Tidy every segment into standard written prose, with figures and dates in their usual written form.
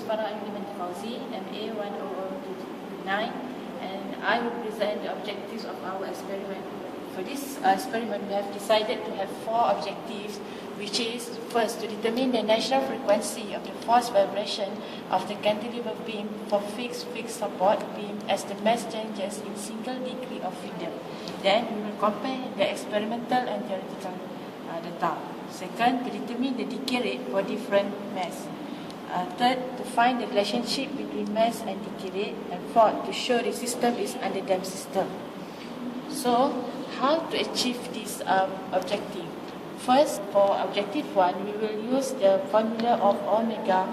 Farah Fauzi, MA 10029, and I will present the objectives of our experiment. For this experiment, we have decided to have 4 objectives, which is first to determine the natural frequency of the force vibration of the cantilever beam for fixed support beam as the mass changes in single degree of freedom. Then we will compare the experimental and theoretical data. Second, to determine the decay rate for different mass. Third, to find the relationship between mass and decay rate. And fourth, to show the system is under-damped system. So, how to achieve this objective? First, for objective 1, we will use the formula of omega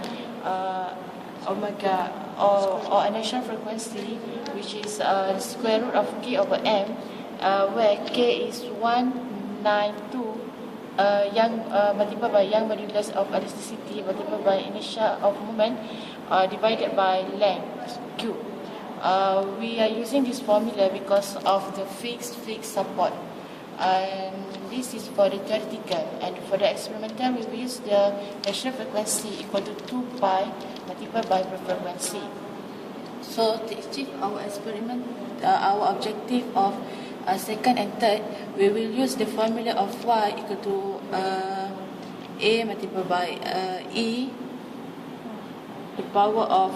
or a natural frequency, which is square root of k over m, where k is 192 multiplied by Young modulus of elasticity multiplied by inertia of moment divided by length q. We are using this formula because of the fixed support, and this is for the theoretical. And for the experimental, we will use the natural frequency equal to 2 pi multiplied by the frequency. So to achieve our experiment, our objective of second and third, we will use the formula of y equal to a multiplied by e, the power of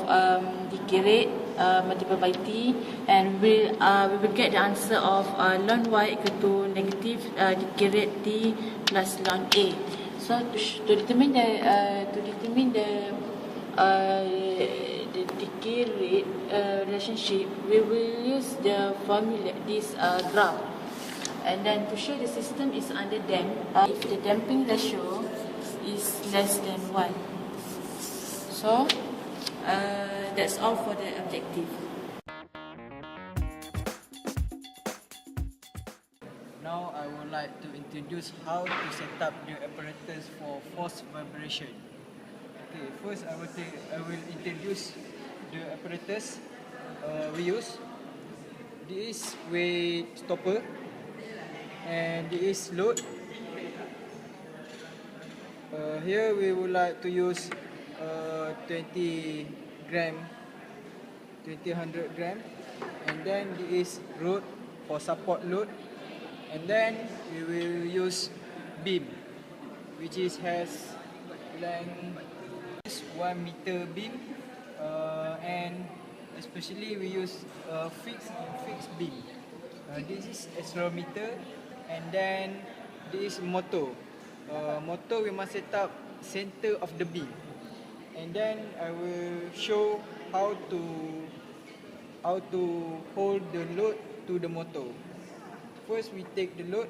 decay rate multiplied by t, and we will get the answer of ln y equal to negative decay rate t plus ln a. So to determine the decay rate relationship, we will use the formula, this graph, and then to show the system is under damped if the damping ratio is less than 1. So that's all for the objective. Now I would like to introduce how to set up the apparatus for force vibration. Okay, first I will introduce the apparatus we use. This is weight stopper, and this is load. Here we would like to use 20 100 gram, and then this is rod for support load, and then we will use beam, which has length 1 meter beam, and especially we use fixed beam. This is accelerometer, and then this is motor. Motor we must set up center of the beam, and then I will show how to hold the load to the motor. First we take the load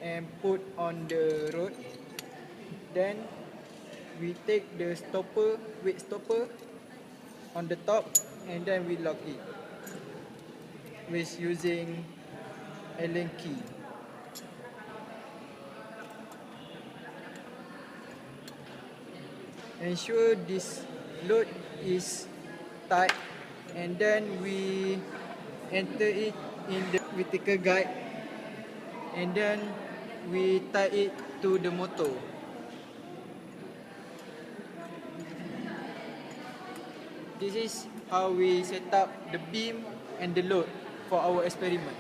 and put on the rod, then we take the weight stopper on the top, and then we lock it with using Allen key. Ensure this load is tight, and then we enter it in the vertical guide, and then we tie it to the motor. This is how we set up the beam and the load for our experiment.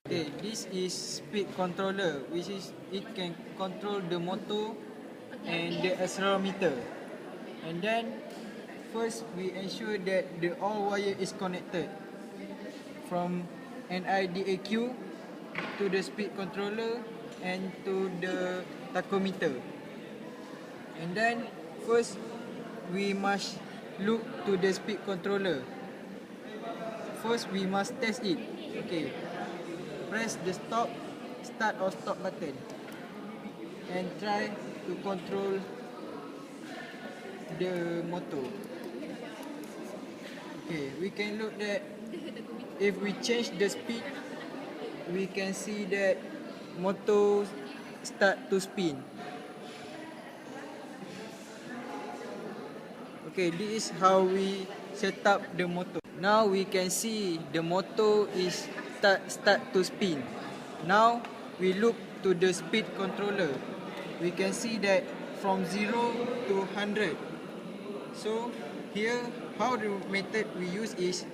Okay, this is speed controller, which is it can control the motor and the accelerometer. And then first we ensure that the all wire is connected from NIDAQ to the speed controller and to the tachometer. And then first we must look to the speed controller. First we must test it. Okay, press the start or stop button and try to control the motor. Okay, we can look that if we change the speed, we can see that motor start to spin. Okay, this is how we set up the motor. Now we can see the motor is start to spin. Now we look to the speed controller. we can see that from 0 to 100. So here, how the method we use is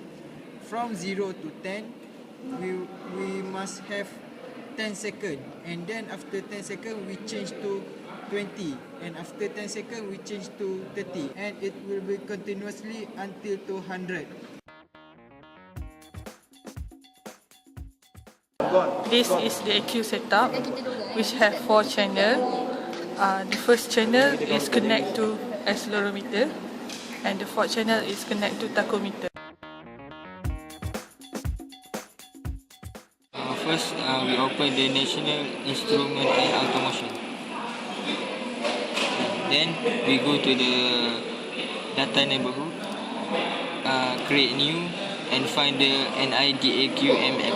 from 0 to 10, we must have 10 seconds, and then after 10 seconds we change to 20, and after 10 seconds we change to 30, and it will be continuously until to 100. This is the EQ setup, which have 4 channels. The first channel is connect to accelerometer, and the fourth channel is connect to tachometer. First, we open the National Instrument and Automation. Then we go to the data neighborhood, create new, and find the NIDAQMX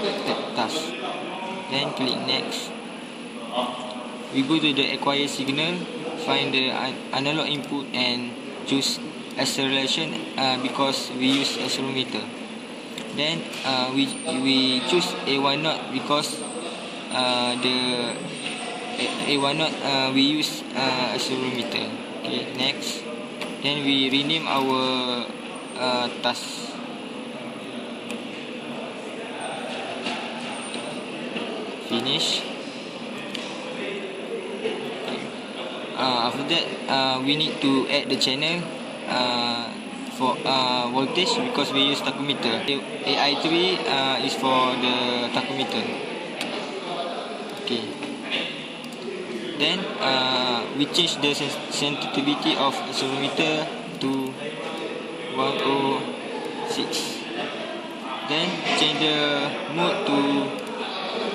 task. Then click next. We go to the acquire signal, find the analog input, and choose acceleration because we use accelerometer. Then we choose A1 naught because the A1 naught we use accelerometer. Okay, next. Then we rename our task. Finish. After that, we need to add the channel for voltage because we use tachometer. AI3 is for the tachometer. Okay. Then we change the sensitivity of accelerometer to 106. Then change the mode to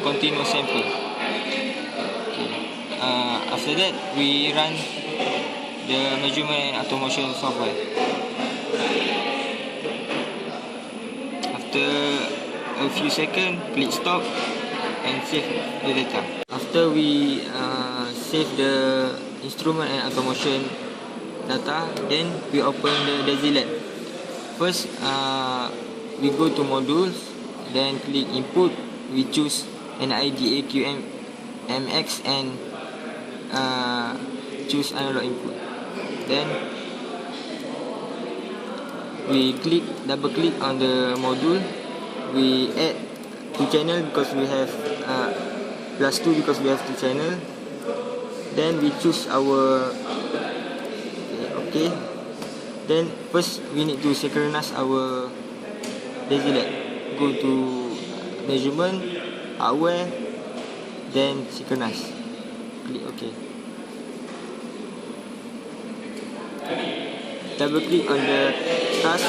continuous sample. Okay. After that, we run the measurement and automation software. After a few seconds, click stop and save the data. After we save the instrument and automation data, then we open the DesiLab. First, we go to modules, then click input. We choose NIDAQMX and choose analog input. Then we double click on the module. We add 2 channel because we have plus 2 because we have 2 channel. Then we choose our okay. Then first we need to synchronize our DesiLab. Go to measurement, hardware, then synchronize. Click OK. Double click on the task.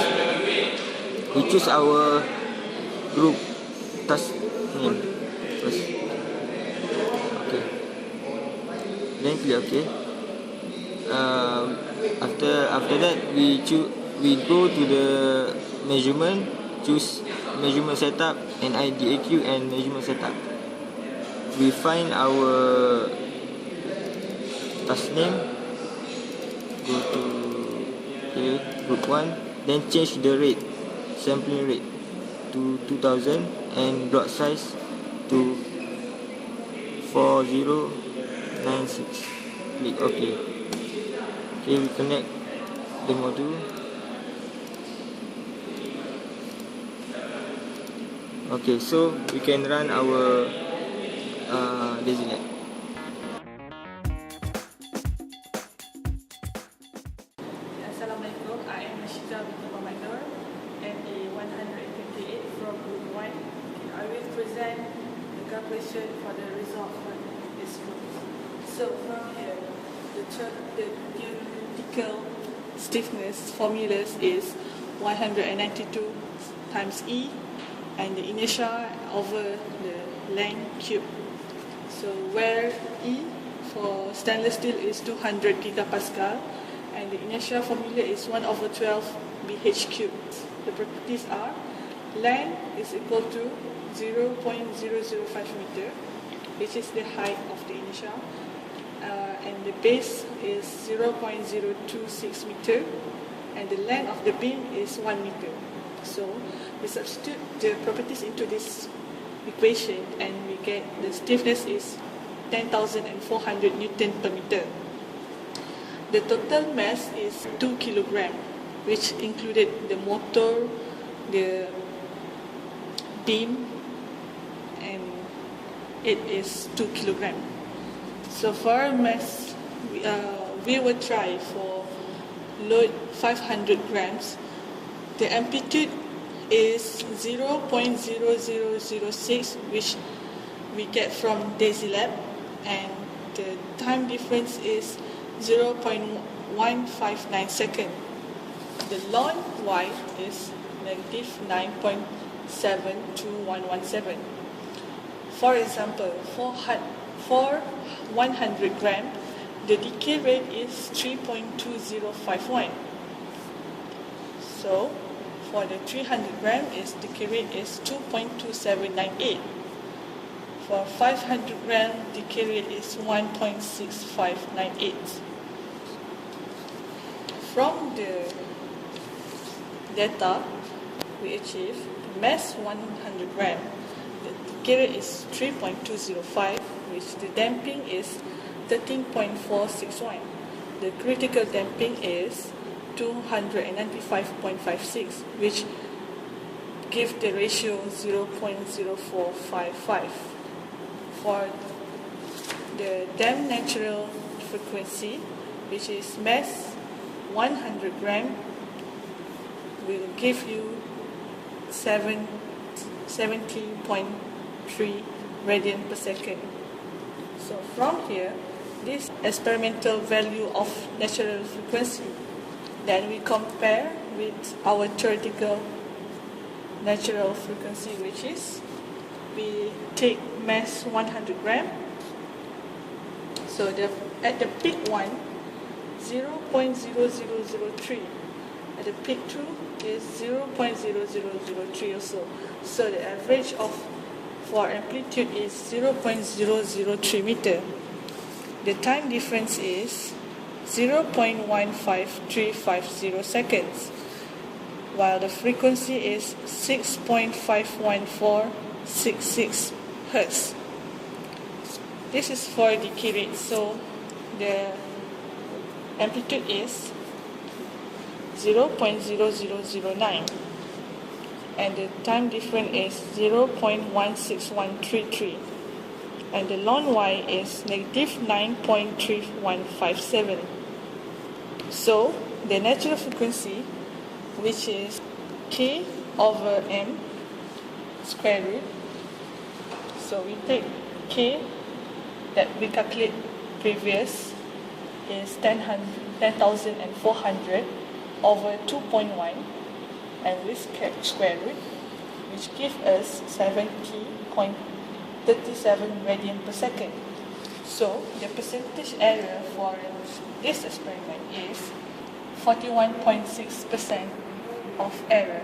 We choose our group task name first. Okay. Then click OK. After that, we go to the measurement, choose measurement setup and IDAQ and measurement setup. We find our task name, go to here, group 1, then change the rate, sampling rate to 2000 and block size to 4096. Click OK. Okay, we connect the module. Okay, so we can run our DesiLab. Assalamualaikum, I am Rashida binti Muhammad MA 158 from Group 1. I will present the calculation for the result for this group. So from here, the theoretical stiffness formulas is 192 times E, and the inertia over the length cube. So where E for stainless steel is 200 gigapascal, and the inertia formula is 1/12 BH cube. The properties are: length is equal to 0.005 meter, which is the height of the inertia, and the base is 0.026 meter, and the length of the beam is 1 meter. So we substitute the properties into this equation and we get the stiffness is 10,400 Newton per meter. The total mass is 2 kilogram, which included the motor, the beam, and it is 2 kilogram. So for mass, we will try for load 500 grams. The amplitude is 0.0006, which we get from Daisy Lab, and the time difference is 0.159 seconds. The lon y is negative 9.72117. For example, for 100 gram, the decay rate is 3.2051. So for the 300 gram, its decay rate is 2.2798. For 500 gram, decay rate is 1.6598. From the data we achieve, mass 100 gram, the decay rate is 3.205, which the damping is 13.461. The critical damping is 295.56, which gives the ratio 0.0455. For the damp natural frequency, which is mass 100 gram, will give you 70.3 radian per second. So from here, this experimental value of natural frequency, then we compare with our theoretical natural frequency, which is we take mass 100 gram. So at the peak 1, 0.0003. At the peak 2 is 0.0003 also. So the average for amplitude is 0.003 meter. The time difference is 0.15350 seconds, while the frequency is 6.51466 Hertz. This is for decay rate, so the amplitude is 0.0009 and the time difference is 0.16133 and the ln y is negative 9.3157. So the natural frequency, which is k over m square root, so we take k that we calculate previous is 10,400 over 2.1 and we square root, which gives us 70.37 radian per second. So the percentage error for this experiment is 41.6% of error.